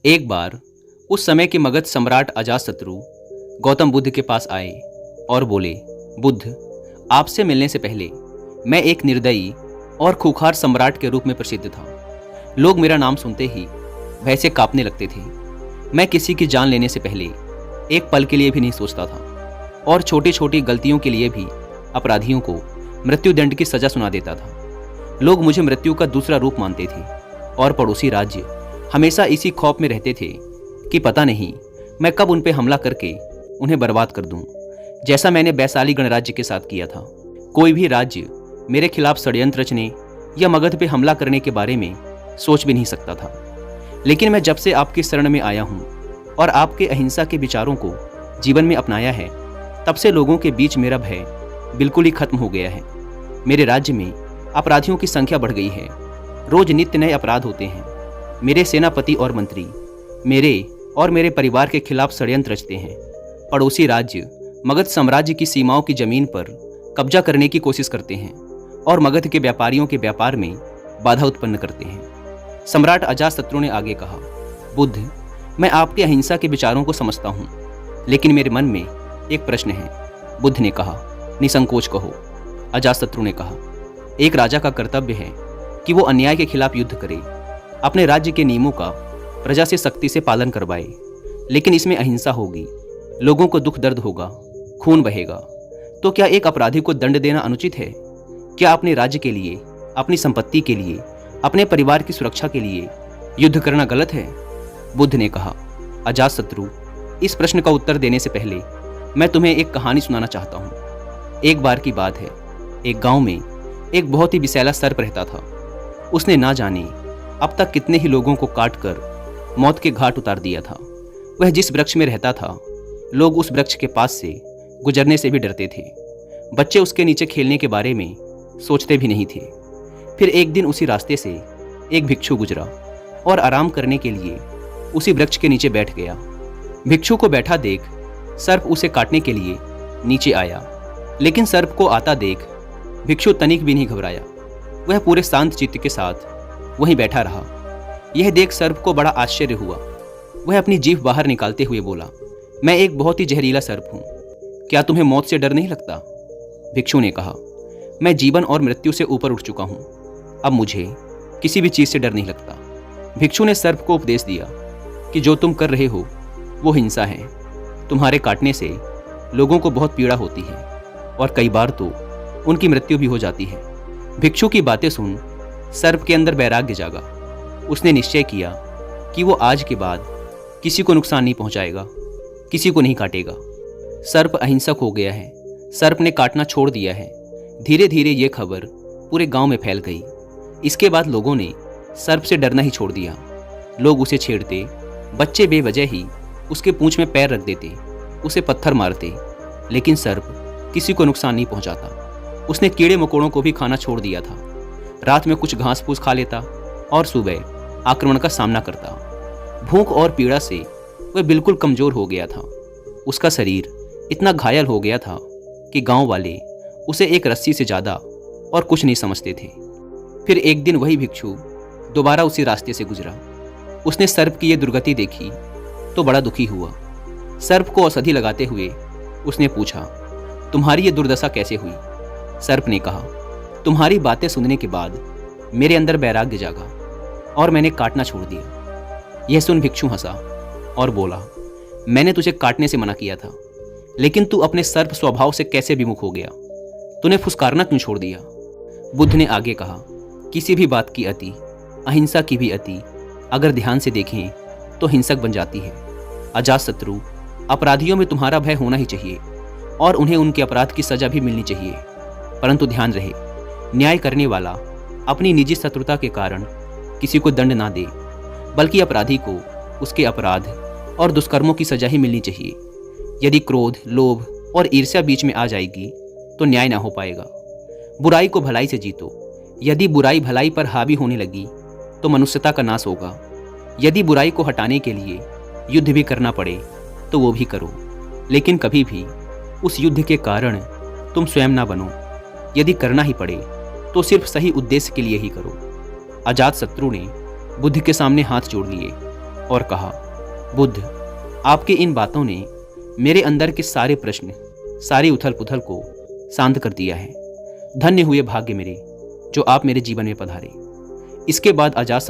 एक बार उस समय के मगध सम्राट अजातशत्रु गौतम बुद्ध के पास आए और बोले, बुद्ध, आपसे मिलने से पहले मैं एक निर्दयी और खूंखार सम्राट के रूप में प्रसिद्ध था। लोग मेरा नाम सुनते ही भय से कांपने लगते थे। मैं किसी की जान लेने से पहले एक पल के लिए भी नहीं सोचता था और छोटी छोटी गलतियों के लिए भी अपराधियों को मृत्युदंड की सजा सुना देता था। लोग मुझे मृत्यु का दूसरा रूप मानते थे और पड़ोसी राज्य हमेशा इसी खौफ में रहते थे कि पता नहीं मैं कब उन पर हमला करके उन्हें बर्बाद कर दूं, जैसा मैंने वैशाली गणराज्य के साथ किया था। कोई भी राज्य मेरे खिलाफ षड्यंत्र रचने या मगध पे हमला करने के बारे में सोच भी नहीं सकता था। लेकिन मैं जब से आपकी शरण में आया हूँ और आपके अहिंसा के विचारों को जीवन में अपनाया है, तब से लोगों के बीच मेरा भय बिल्कुल ही खत्म हो गया है। मेरे राज्य में अपराधियों की संख्या बढ़ गई है। रोज नित्य नए अपराध होते हैं। मेरे सेनापति और मंत्री मेरे और मेरे परिवार के खिलाफ षड्यंत्र रचते हैं। पड़ोसी राज्य मगध साम्राज्य की सीमाओं की जमीन पर कब्जा करने की कोशिश करते हैं और मगध के व्यापारियों के व्यापार में बाधा उत्पन्न करते हैं। सम्राट अजातशत्रु ने आगे कहा, बुद्ध, मैं आपके अहिंसा के विचारों को समझता हूँ, लेकिन मेरे मन में एक प्रश्न है। बुद्ध ने कहा, निसंकोच कहो। अजातशत्रु ने कहा, एक राजा का कर्तव्य है कि वो अन्याय के खिलाफ युद्ध करे, अपने राज्य के नियमों का प्रजा से सख्ती से पालन करवाए। लेकिन इसमें अहिंसा होगी, लोगों को दुख दर्द होगा, खून बहेगा। तो क्या एक अपराधी को दंड देना अनुचित है? क्या अपने राज्य के लिए, अपनी संपत्ति के लिए, अपने परिवार की सुरक्षा के लिए युद्ध करना गलत है? बुद्ध ने कहा, अजातशत्रु, इस प्रश्न का उत्तर देने से पहले मैं तुम्हें एक कहानी सुनाना चाहता हूँ। एक बार की बात है, एक गांव में एक बहुत ही विषैला सर्प रहता था। उसने ना जाने अब तक कितने ही लोगों को काट कर मौत के घाट उतार दिया था। वह जिस वृक्ष में रहता था, लोग उस वृक्ष के पास से गुजरने से भी डरते थे। बच्चे उसके नीचे खेलने के बारे में सोचते भी नहीं थे। फिर एक दिन उसी रास्ते से एक भिक्षु गुजरा और आराम करने के लिए उसी वृक्ष के नीचे बैठ गया। भिक्षु को बैठा देख सर्प उसे काटने के लिए नीचे आया, लेकिन सर्प को आता देख भिक्षु तनिक भी नहीं घबराया। वह पूरे शांत चित्त के साथ वहीं बैठा रहा। यह देख सर्प को बड़ा आश्चर्य हुआ। वह अपनी जीभ बाहर निकालते हुए बोला, मैं एक बहुत ही जहरीला सर्प हूँ, क्या तुम्हें मौत से डर नहीं लगता? भिक्षु ने कहा, मैं जीवन और मृत्यु से ऊपर उठ चुका हूँ, अब मुझे किसी भी चीज़ से डर नहीं लगता। भिक्षु ने सर्प को उपदेश दिया कि जो तुम कर रहे हो वो हिंसा है। तुम्हारे काटने से लोगों को बहुत पीड़ा होती है और कई बार तो उनकी मृत्यु भी हो जाती है। भिक्षु की बातें सुन सर्प के अंदर वैराग्य जागा। उसने निश्चय किया कि वो आज के बाद किसी को नुकसान नहीं पहुंचाएगा, किसी को नहीं काटेगा। सर्प अहिंसक हो गया है। सर्प ने काटना छोड़ दिया है। धीरे धीरे ये खबर पूरे गांव में फैल गई। इसके बाद लोगों ने सर्प से डरना ही छोड़ दिया। लोग उसे छेड़ते, बच्चे बेवजह ही उसके पूंछ में पैर रख देते, उसे पत्थर मारते, लेकिन सर्प किसी को नुकसान नहीं पहुंचाता। उसने कीड़े मकोड़ों को भी खाना छोड़ दिया था। रात में कुछ घास फूस खा लेता और सुबह आक्रमण का सामना करता। भूख और पीड़ा से वह बिल्कुल कमजोर हो गया था। उसका शरीर इतना घायल हो गया था कि गांव वाले उसे एक रस्सी से ज़्यादा और कुछ नहीं समझते थे। फिर एक दिन वही भिक्षु दोबारा उसी रास्ते से गुजरा। उसने सर्प की ये दुर्गति देखी तो बड़ा दुखी हुआ। सर्प को औषधि लगाते हुए उसने पूछा, तुम्हारी ये दुर्दशा कैसे हुई? सर्प ने कहा, तुम्हारी बातें सुनने के बाद मेरे अंदर वैराग्य जागा और मैंने काटना छोड़ दिया। यह सुन भिक्षु हंसा और बोला, मैंने तुझे काटने से मना किया था, लेकिन तू अपने सर्प स्वभाव से कैसे विमुख हो गया? तूने फुसकारना क्यों छोड़ दिया? बुद्ध ने आगे कहा, किसी भी बात की अति, अहिंसा की भी अति, अगर ध्यान से देखें तो हिंसक बन जाती है। अजातशत्रु, अपराधियों में तुम्हारा भय होना ही चाहिए और उन्हें उनके अपराध की सजा भी मिलनी चाहिए, परंतु ध्यान रहे, न्याय करने वाला अपनी निजी शत्रुता के कारण किसी को दंड ना दे, बल्कि अपराधी को उसके अपराध और दुष्कर्मों की सजा ही मिलनी चाहिए। यदि क्रोध, लोभ और ईर्ष्या बीच में आ जाएगी तो न्याय ना हो पाएगा। बुराई को भलाई से जीतो। यदि बुराई भलाई पर हावी होने लगी तो मनुष्यता का नाश होगा। यदि बुराई को हटाने के लिए युद्ध भी करना पड़े तो वो भी करो, लेकिन कभी भी उस युद्ध के कारण तुम स्वयं ना बनो। यदि करना ही पड़े तो सिर्फ सही उद्देश्य के लिए ही करो। अजातशत्रु ने बुद्ध के सामने हाथ जोड़ लिए और कहा, बुद्ध, आपकी इन बातों ने मेरे अंदर के सारे प्रश्न, सारी उथल पुथल को शांत कर दिया है। धन्य हुए भाग्य मेरे, जो आप मेरे जीवन में पधारे। इसके बाद अजातशत्रु